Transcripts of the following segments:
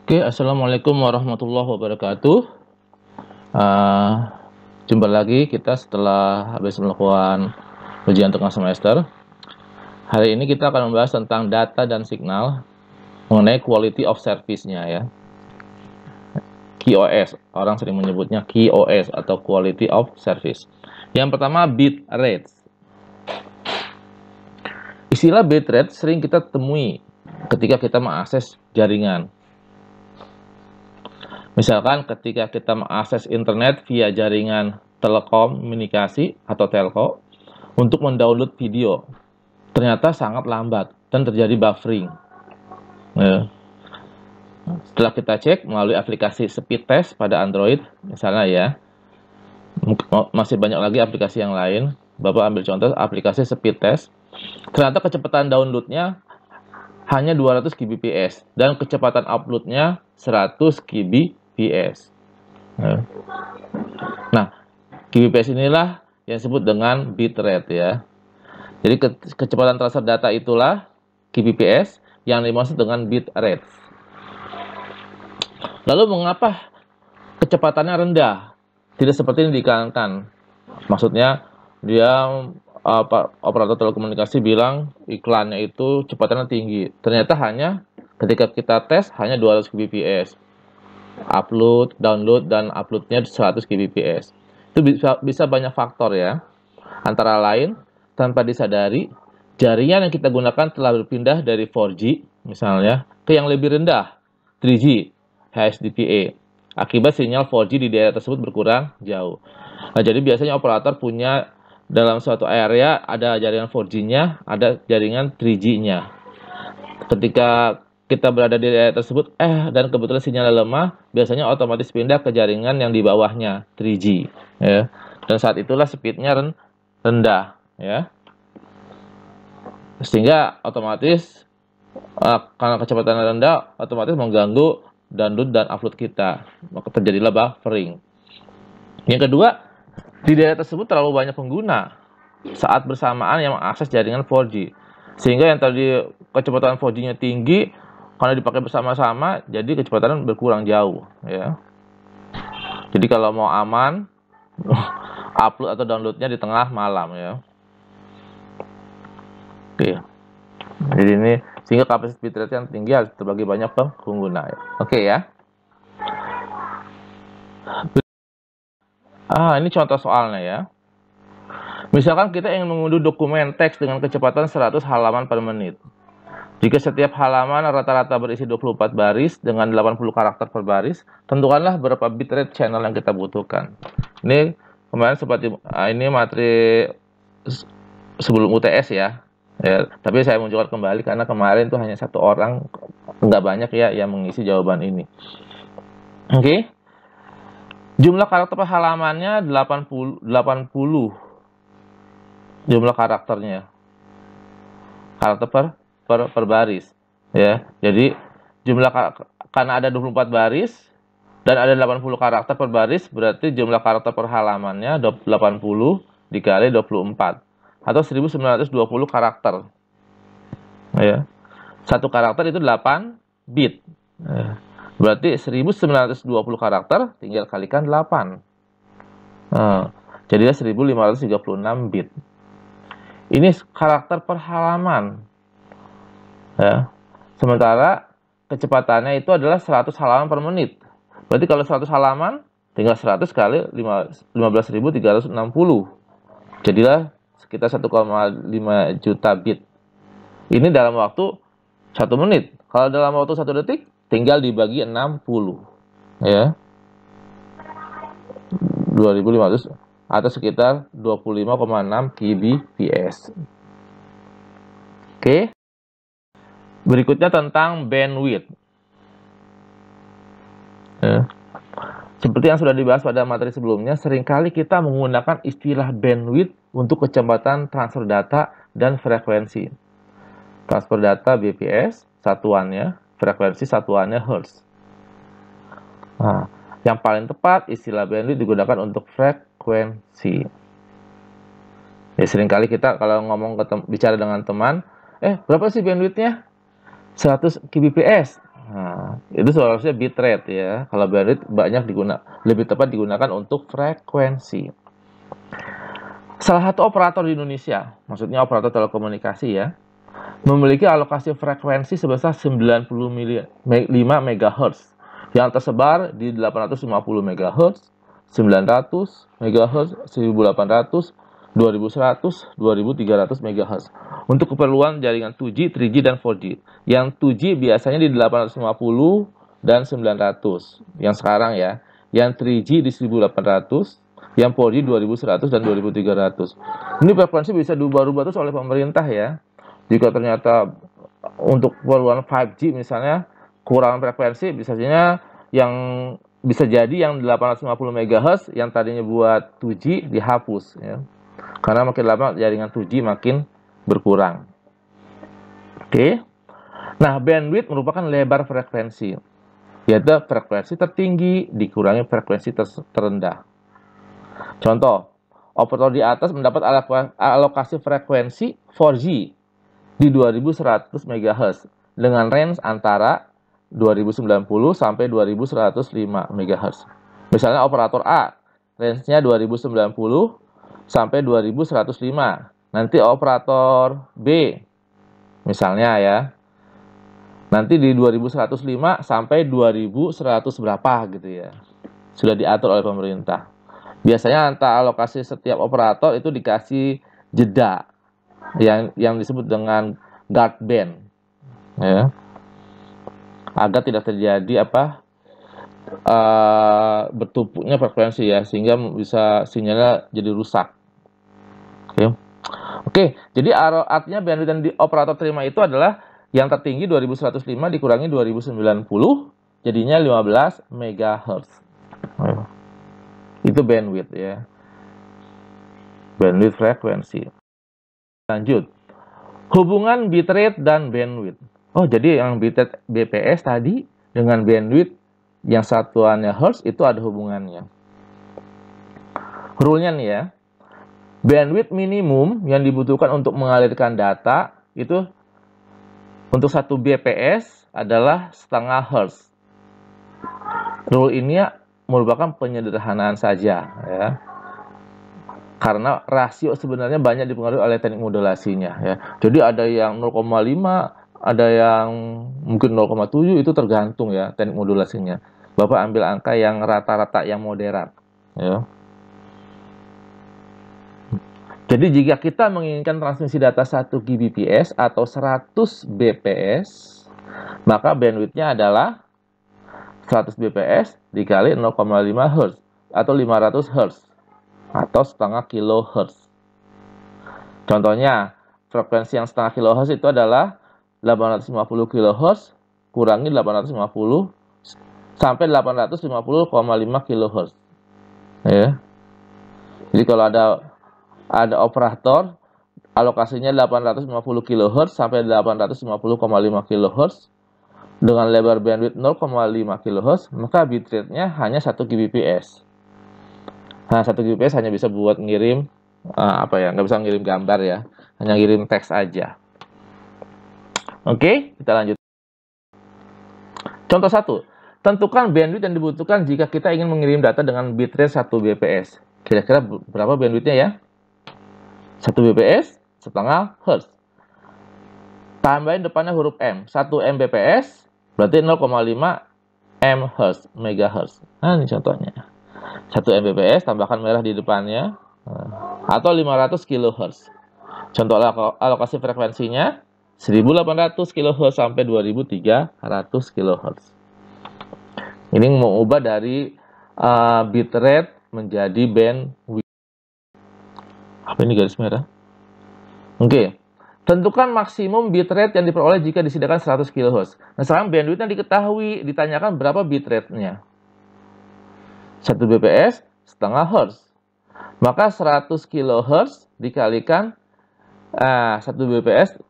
Oke, assalamualaikum warahmatullahi wabarakatuh. Uh, Jumpa lagi kita setelah habis melakukan ujian tengah semester. Hari ini kita akan membahas tentang data dan signal mengenai quality of service-nya ya. QoS, orang sering menyebutnya QoS atau quality of service. Yang pertama, bit rate. Istilah bit rate sering kita temui ketika kita mengakses jaringan. Misalkan ketika kita mengakses internet via jaringan telekomunikasi atau telco untuk mendownload video, ternyata sangat lambat dan terjadi buffering. Ya. Setelah kita cek melalui aplikasi speed test pada Android, misalnya ya, masih banyak lagi aplikasi yang lain. Bapak ambil contoh aplikasi speed test, ternyata kecepatan downloadnya hanya 200 kbps dan kecepatan uploadnya 100 kbps. Nah, kbps inilah yang disebut dengan bitrate ya. Jadi kecepatan transfer data itulah kbps yang dimaksud dengan bitrate. Lalu mengapa kecepatannya rendah? Tidak seperti yang diiklankan. Maksudnya dia operator telekomunikasi bilang iklannya itu kecepatannya tinggi. Ternyata hanya ketika kita tes hanya 200 kbps. Upload, download, dan uploadnya 100 kbps. Itu bisa banyak faktor ya. Antara lain, tanpa disadari, jaringan yang kita gunakan telah berpindah dari 4G misalnya ke yang lebih rendah, 3G, HSDPA. Akibat sinyal 4G di daerah tersebut berkurang jauh. Nah, jadi biasanya operator punya dalam suatu area ada jaringan 4G-nya, ada jaringan 3G-nya. Ketika kita berada di daerah tersebut, dan kebetulan sinyalnya lemah, biasanya otomatis pindah ke jaringan yang di bawahnya, 3G. Ya. Dan saat itulah speednya rendah. Ya. Sehingga otomatis, karena kecepatan rendah, otomatis mengganggu download dan upload kita. Maka terjadilah buffering. Yang kedua, di daerah tersebut terlalu banyak pengguna saat bersamaan yang mengakses jaringan 4G. Sehingga yang tadi kecepatan 4G-nya tinggi, karena dipakai bersama-sama, jadi kecepatan berkurang jauh. Ya. Jadi kalau mau aman, upload atau downloadnya di tengah malam. Ya. Oke. Jadi ini sehingga kapasitas bitrate yang tinggi harus terbagi banyak pengguna. Ya. Oke ya. Ini contoh soalnya ya. Misalkan kita ingin mengunduh dokumen teks dengan kecepatan 100 halaman per menit. Jika setiap halaman rata-rata berisi 24 baris dengan 80 karakter per baris, tentukanlah berapa bitrate channel yang kita butuhkan. Ini kemarin seperti ini materi sebelum UTS ya. Tapi saya munculkan kembali karena kemarin itu hanya satu orang, nggak banyak ya yang mengisi jawaban ini. Oke. Jumlah karakter per halamannya 80 jumlah karakternya. Karakter per baris ya. Jadi jumlah karena ada 24 baris dan ada 80 karakter per baris, berarti jumlah karakter per halamannya 80 dikali 24 atau 1920 karakter. Ya. Satu karakter itu 8 bit. Ya. Berarti 1920 karakter tinggal kalikan 8. Jadinya 1536 bit. Ini karakter per halaman. Ya. Sementara kecepatannya itu adalah 100 halaman per menit. Berarti kalau 100 halaman tinggal 100 kali 15.360. Jadilah sekitar 1,5 juta bit. Ini dalam waktu 1 menit. Kalau dalam waktu 1 detik tinggal dibagi 60. Ya. 2500 atau sekitar 25,6 kbps. Oke. Berikutnya tentang bandwidth. Ya. Seperti yang sudah dibahas pada materi sebelumnya, seringkali kita menggunakan istilah bandwidth untuk kecepatan transfer data dan frekuensi. Transfer data bps satuannya, frekuensi satuannya hertz. Nah, yang paling tepat istilah bandwidth digunakan untuk frekuensi. Ya, seringkali kita kalau ngomong bicara dengan teman, berapa sih bandwidthnya? 100 kbps. Nah, itu seharusnya bitrate ya. Kalau bandwidth lebih tepat digunakan untuk frekuensi. Salah satu operator di Indonesia, maksudnya operator telekomunikasi ya, memiliki alokasi frekuensi sebesar 95 MHz yang tersebar di 850 MHz, 900 MHz, 1800, 2100, 2300 MHz untuk keperluan jaringan 2G, 3G, dan 4G. Yang 2G biasanya di 850 dan 900 yang sekarang ya. Yang 3G di 1800, yang 4G 2100 dan 2300. Ini frekuensi bisa diubah-ubah terus oleh pemerintah ya. Jika ternyata untuk keperluan 5G misalnya kurang frekuensi, biasanya yang bisa jadi yang 850 MHz yang tadinya buat 2G dihapus ya. Karena makin lama jaringan 2G makin berkurang. Oke. Nah, bandwidth merupakan lebar frekuensi, yaitu frekuensi tertinggi dikurangi frekuensi terendah. Contoh, operator di atas mendapat alokasi frekuensi 4G di 2100 MHz dengan range antara 2090 sampai 2105 MHz. Misalnya operator A, range-nya 2090 sampai 2105. Nanti operator B, misalnya ya, nanti di 2105 sampai 2100 berapa gitu ya. Sudah diatur oleh pemerintah. Biasanya antara alokasi setiap operator itu dikasih jeda yang disebut dengan guard band ya, agar tidak terjadi bertumpuknya frekuensi ya, sehingga bisa sinyalnya jadi rusak. Oke, jadi artinya bandwidth yang di operator terima itu adalah yang tertinggi 2105 dikurangi 2090 jadinya 15 MHz. Itu bandwidth ya. Bandwidth frekuensi. Lanjut. Hubungan bitrate dan bandwidth. Oh, jadi yang bitrate BPS tadi dengan bandwidth yang satuannya hertz itu ada hubungannya. Rule-nya nih ya. Bandwidth minimum yang dibutuhkan untuk mengalirkan data itu untuk 1 BPS adalah setengah hertz. Rule ini merupakan penyederhanaan saja ya. Karena rasio sebenarnya banyak dipengaruhi oleh teknik modulasinya ya. Jadi ada yang 0,5, ada yang mungkin 0,7, itu tergantung ya teknik modulasinya. Bapak ambil angka yang rata-rata yang moderat ya. Jadi jika kita menginginkan transmisi data 1 Gbps atau 100 Bps, maka bandwidthnya adalah 100 Bps dikali 0,5 Hz atau 500 Hz atau setengah kilohertz. Contohnya, frekuensi yang setengah kilohertz itu adalah 850 kHz kurangi 850 sampai 850,5 kHz. Ya. Jadi kalau ada operator alokasinya 850 kHz sampai 850,5 kHz dengan lebar bandwidth 0,5 kHz, maka bitrate-nya hanya 1 Gbps. Nah, 1 Gbps hanya bisa buat ngirim nggak bisa ngirim gambar ya, hanya ngirim teks aja. Oke, kita lanjut. Contoh 1. Tentukan bandwidth yang dibutuhkan jika kita ingin mengirim data dengan bitrate 1 Bps. Kira-kira berapa bandwidthnya ya? 1 Bps setengah Hz. Tambahin depannya huruf M. 1 Mbps berarti 0,5 MHz, megahertz. Nah, ini contohnya. 1 Mbps tambahkan merah di depannya atau 500 kHz. Contoh alokasi frekuensinya 1800 kHz sampai 2300 kHz. Ini mau ubah dari bitrate menjadi bandwidth. Apa ini garis merah? Oke. Tentukan maksimum bitrate yang diperoleh jika disediakan 100 kHz. Nah, sekarang bandwidth-nya diketahui, ditanyakan berapa bitrate-nya. 1 Bps setengah Hz. Maka 100 kHz dikalikan 1 Bps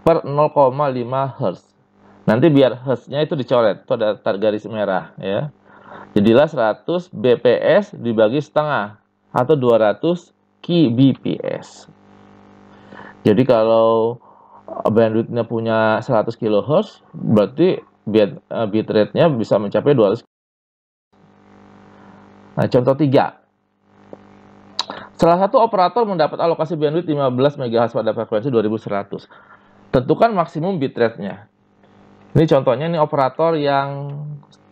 per 0,5 Hz. Nanti biar Hz-nya itu dicoret, itu ada garis merah ya. Jadilah 100 Bps dibagi setengah atau 200 kbps. Jadi kalau bandwidth-nya punya 100 kHz, berarti bitrate-nya bisa mencapai 200. Nah, contoh 3. Salah satu operator mendapat alokasi bandwidth 15 MHz pada frekuensi 2100. Tentukan maksimum bitrate-nya. Ini contohnya, ini operator yang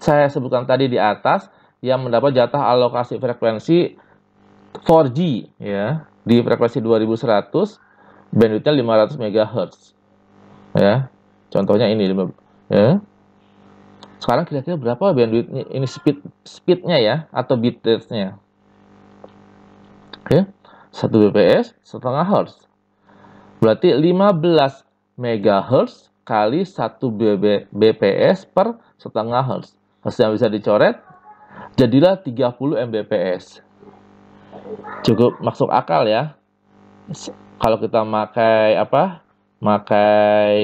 saya sebutkan tadi di atas yang mendapat jatah alokasi frekuensi 4G ya, di frekuensi 2100, bandwidth-nya 500 MHz. Ya. Contohnya ini ya. Sekarang kira-kira berapa bandwidth ini, speed-nya ya, atau bitrate-nya? Oke. 1 bps setengah hertz. Berarti 15 MHz kali 1 bps per setengah hertz. Hasilnya bisa dicoret, jadilah 30 Mbps. Cukup masuk akal ya. Kalau kita pakai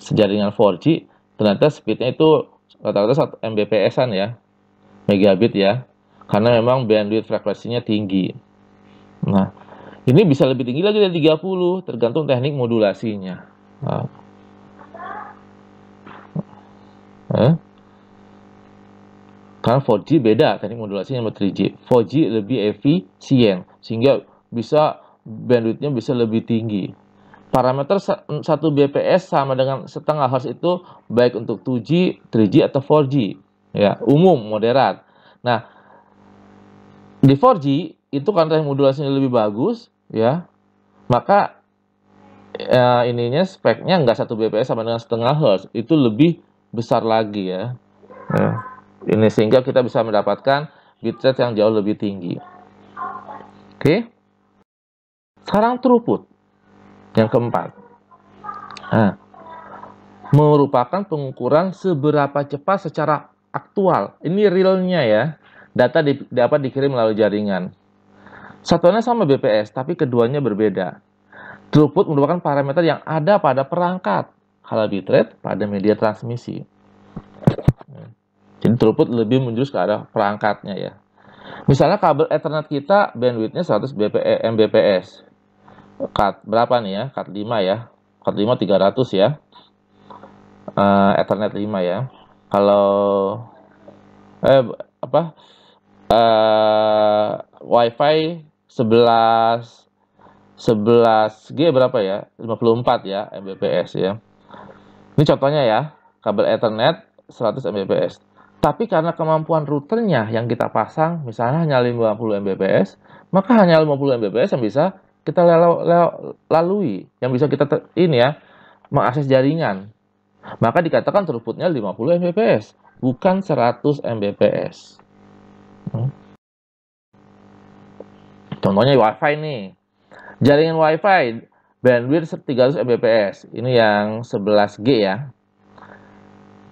jaringan 4G, ternyata speednya itu rata-rata 1 Mbps-an ya, megabit ya, karena memang bandwidth frekuensinya tinggi. Nah, ini bisa lebih tinggi lagi dari 30, tergantung teknik modulasinya. Karena 4G beda teknik modulasinya sama 3G. 4G lebih efisien, sehingga bisa bandwidth-nya bisa lebih tinggi. Parameter 1 bps sama dengan setengah hertz itu baik untuk 2G, 3G atau 4G. Ya, umum, moderat. Nah, di 4G itu karena teknik modulasinya lebih bagus, ya, maka ininya speknya nggak 1 bps sama dengan setengah hertz, itu lebih besar lagi ya. Ini sehingga kita bisa mendapatkan bitrate yang jauh lebih tinggi. Oke. Sekarang throughput yang keempat. Nah, merupakan pengukuran seberapa cepat secara aktual. Ini realnya ya. Data dapat dikirim melalui jaringan. Satuannya sama bps, tapi keduanya berbeda. Throughput merupakan parameter yang ada pada perangkat, kalau bitrate pada media transmisi. Jadi throughput lebih menjurus ke arah perangkatnya ya. Misalnya kabel Ethernet kita bandwidthnya 100 Mbps. Cat berapa nih ya? Cat 5 ya. Cat 5 300 ya. Ethernet 5 ya. Kalau Wi-Fi 11G berapa ya? 54 ya Mbps ya. Ini contohnya ya, kabel Ethernet 100 Mbps. Tapi karena kemampuan routernya yang kita pasang misalnya hanya 50 Mbps, maka hanya 50 Mbps yang bisa kita lalui, yang bisa kita mengakses jaringan. Maka dikatakan throughputnya 50 Mbps, bukan 100 Mbps. Contohnya Wi-Fi nih. Jaringan Wi-Fi bandwidth 300 Mbps. Ini yang 11G ya.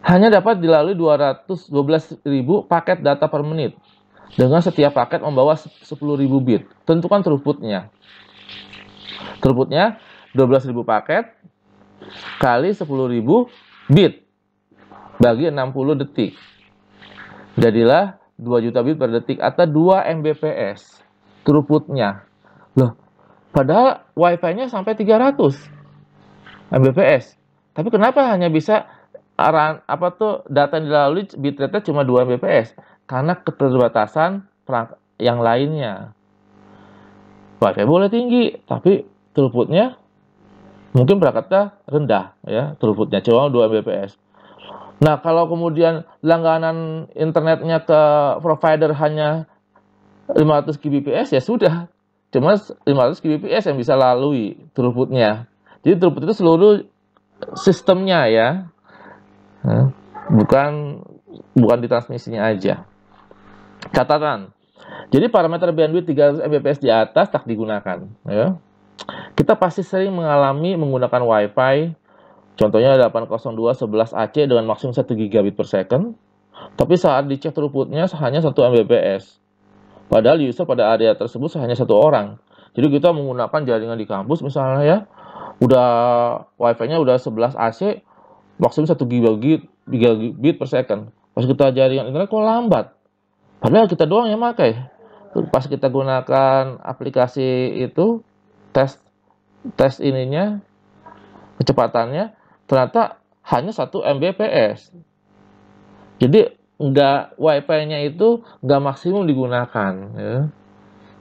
Hanya dapat dilalui 212.000 paket data per menit. Dengan setiap paket membawa 10.000 bit. Tentukan throughputnya. Throughputnya 12.000 paket kali 10.000 bit bagi 60 detik. Jadilah 2 juta bit per detik atau 2 Mbps throughputnya. Loh, padahal Wi-Fi-nya sampai 300 Mbps. Tapi kenapa hanya bisa data yang dilalui bitrate cuma 2 Mbps? Karena keterbatasan yang lainnya. Wi-Fi boleh tinggi, tapi throughputnya mungkin perangkatnya rendah ya, throughputnya cuma 2 Mbps. Nah, kalau kemudian langganan internetnya ke provider hanya 500 Kbps ya sudah, cuma 500 Kbps yang bisa lalui throughputnya. Jadi throughput itu seluruh sistemnya ya, bukan di transmisinya aja. Catatan, jadi parameter bandwidth 300 Mbps di atas tak digunakan ya. Kita pasti sering mengalami menggunakan Wi-Fi, contohnya 802.11ac dengan maksimum 1 gigabit per second, tapi saat dicek throughputnya hanya 1 Mbps. Padahal user pada area tersebut hanya 1 orang. Jadi kita menggunakan jaringan di kampus misalnya ya, udah Wi-Fi-nya udah 11 AC, maksimum 1 gigabit per second. Pas kita jaringan internet kok lambat. Padahal kita doang yang pakai. Pas kita gunakan aplikasi itu, tes ininya, kecepatannya, ternyata hanya 1 Mbps. Jadi Wi-Fi-nya itu nggak maksimum digunakan, ya.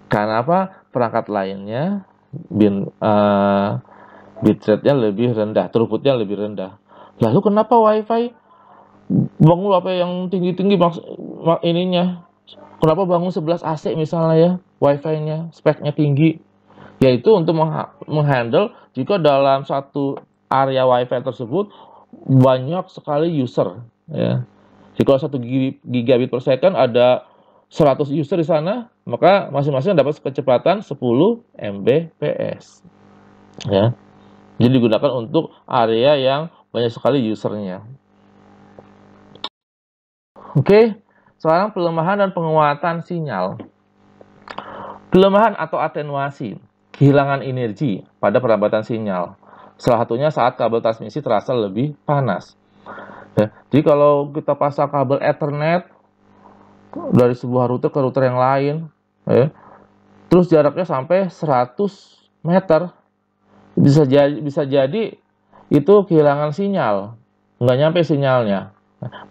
Karena apa? Perangkat lainnya bitrate-nya lebih rendah, throughput-nya lebih rendah. Lalu kenapa Wi-Fi bangun apa yang tinggi-tinggi ininya? Kenapa bangun 11 AC misalnya ya, Wi-Fi-nya, speknya tinggi? Yaitu untuk menghandle jika dalam satu area Wi-Fi tersebut banyak sekali user, ya. Jadi kalau 1 gigabit per second ada 100 user di sana, maka masing-masing dapat kecepatan 10 Mbps. Ya. Jadi digunakan untuk area yang banyak sekali usernya. Oke, sekarang pelemahan dan penguatan sinyal. Pelemahan atau atenuasi, kehilangan energi pada perlambatan sinyal. Salah satunya saat kabel transmisi terasa lebih panas. Ya, jadi kalau kita pasang kabel Ethernet dari sebuah router ke router yang lain, ya, terus jaraknya sampai 100 meter, bisa jadi itu kehilangan sinyal, nggak nyampe sinyalnya.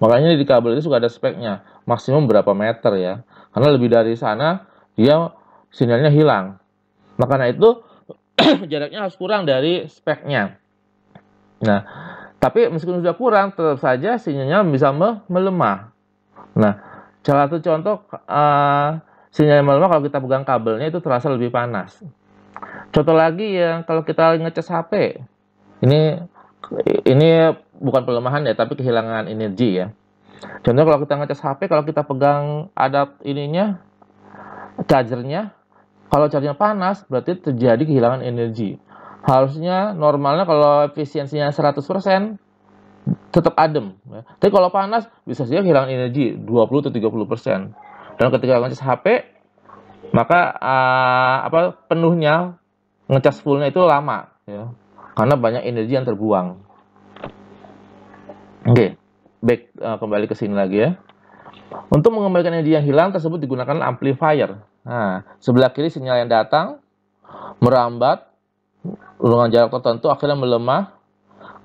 Makanya di kabel itu suka ada speknya, maksimum berapa meter ya, karena lebih dari sana dia sinyalnya hilang. Makanya itu jaraknya harus kurang dari speknya. Nah, tapi meskipun sudah kurang, tetap saja sinyalnya bisa melemah. Nah, salah satu contoh sinyal melemah kalau kita pegang kabelnya itu terasa lebih panas. Contoh lagi yang kalau kita ngecas HP, ini bukan pelemahan ya, tapi kehilangan energi ya. Contoh kalau kita ngecas HP, kalau kita pegang chargernya, kalau chargernya panas, berarti terjadi kehilangan energi. Harusnya normalnya kalau efisiensinya 100%, tetap adem. Ya. Tapi kalau panas, bisa saja kehilangan energi 20 atau 30%. Dan ketika ngecas HP, maka penuhnya, ngecas fullnya itu lama. Ya. Karena banyak energi yang terbuang. Oke, back kembali ke sini lagi ya. Untuk mengembalikan energi yang hilang tersebut digunakan amplifier. Nah, sebelah kiri sinyal yang datang merambat dengan jarak tertentu akhirnya melemah,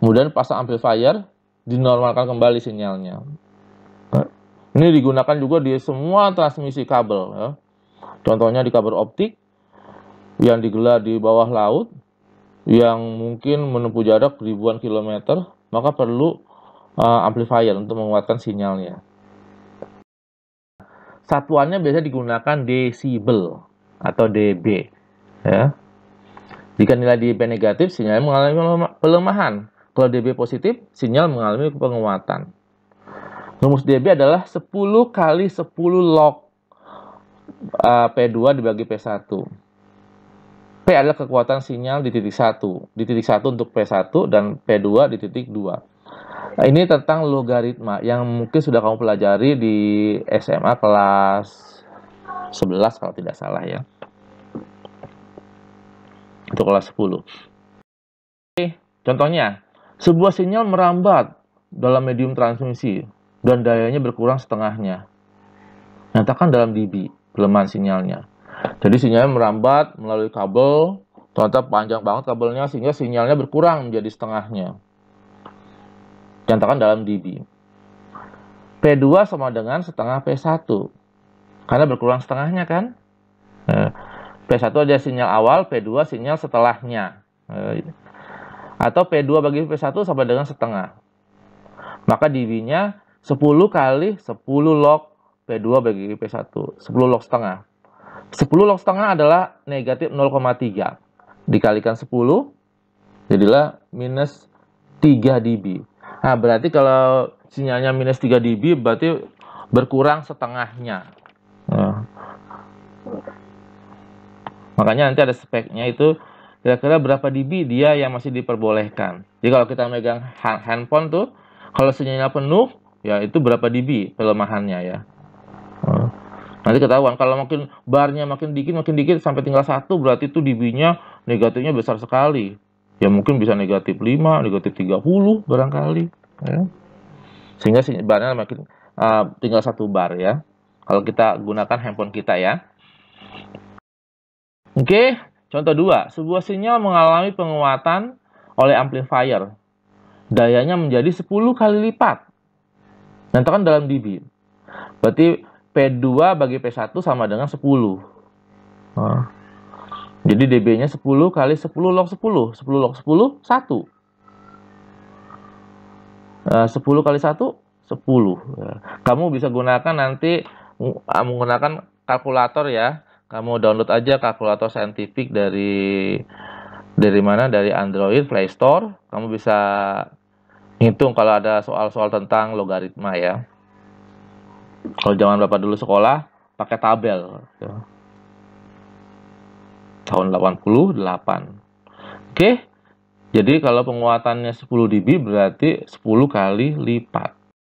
kemudian pasang amplifier dinormalkan kembali sinyalnya. Ini digunakan juga di semua transmisi kabel ya. Contohnya di kabel optik yang digelar di bawah laut yang mungkin menempuh jarak ribuan kilometer, maka perlu amplifier untuk menguatkan sinyalnya. Satuannya biasa digunakan desibel atau dB ya. Jika nilai dB negatif, sinyal mengalami pelemahan. Kalau dB positif, sinyal mengalami penguatan. Rumus dB adalah 10 kali 10 log P2 dibagi P1. P adalah kekuatan sinyal di titik 1. Di titik 1 untuk P1 dan P2 di titik 2. Nah, ini tentang logaritma yang mungkin sudah kamu pelajari di SMA kelas 11 kalau tidak salah ya. Itu kelas 10. Oke, contohnya, sebuah sinyal merambat dalam medium transmisi dan dayanya berkurang setengahnya. Nyatakan dalam dB pelemahan sinyalnya. Jadi sinyalnya merambat melalui kabel, ternyata panjang banget kabelnya sehingga sinyalnya berkurang menjadi setengahnya. Nyatakan dalam dB. P2 sama dengan setengah P1. Karena berkurang setengahnya kan? P1 ada sinyal awal, P2 sinyal setelahnya. Atau P2 bagi P1 sama dengan setengah. Maka dB-nya 10 kali 10 log P2 bagi P1. 10 log setengah. 10 log setengah adalah negatif 0,3. Dikalikan 10, jadilah minus 3 dB. Nah, berarti kalau sinyalnya minus 3 dB, berarti berkurang setengahnya. Nah, makanya nanti ada speknya itu, kira-kira berapa dB dia yang masih diperbolehkan. Jadi kalau kita megang handphone tuh, kalau sinyalnya penuh, ya itu berapa dB pelemahannya ya. Nanti ketahuan, kalau makin barnya makin dikit sampai tinggal 1, berarti itu dB-nya negatifnya besar sekali. Ya mungkin bisa negatif 5, negatif 30 barangkali. Ya. Sehingga barnya makin tinggal 1 bar ya. Kalau kita gunakan handphone kita ya. Oke, contoh 2. Sebuah sinyal mengalami penguatan oleh amplifier. dayanya menjadi 10 kali lipat. Nah, itu kan dalam dB. Berarti P2 bagi P1 sama dengan 10. Nah, jadi dB-nya 10 kali 10 log 10. 10 log 10, 1. 10 kali 1, 10. Kamu bisa gunakan nanti menggunakan kalkulator ya. Kamu download aja kalkulator saintifik dari mana? Dari Android Play Store. Kamu bisa ngitung kalau ada soal-soal tentang logaritma ya. Kalau zaman Bapak dulu sekolah pakai tabel. Tahun 88. Oke. Jadi kalau penguatannya 10 dB berarti 10 kali lipat.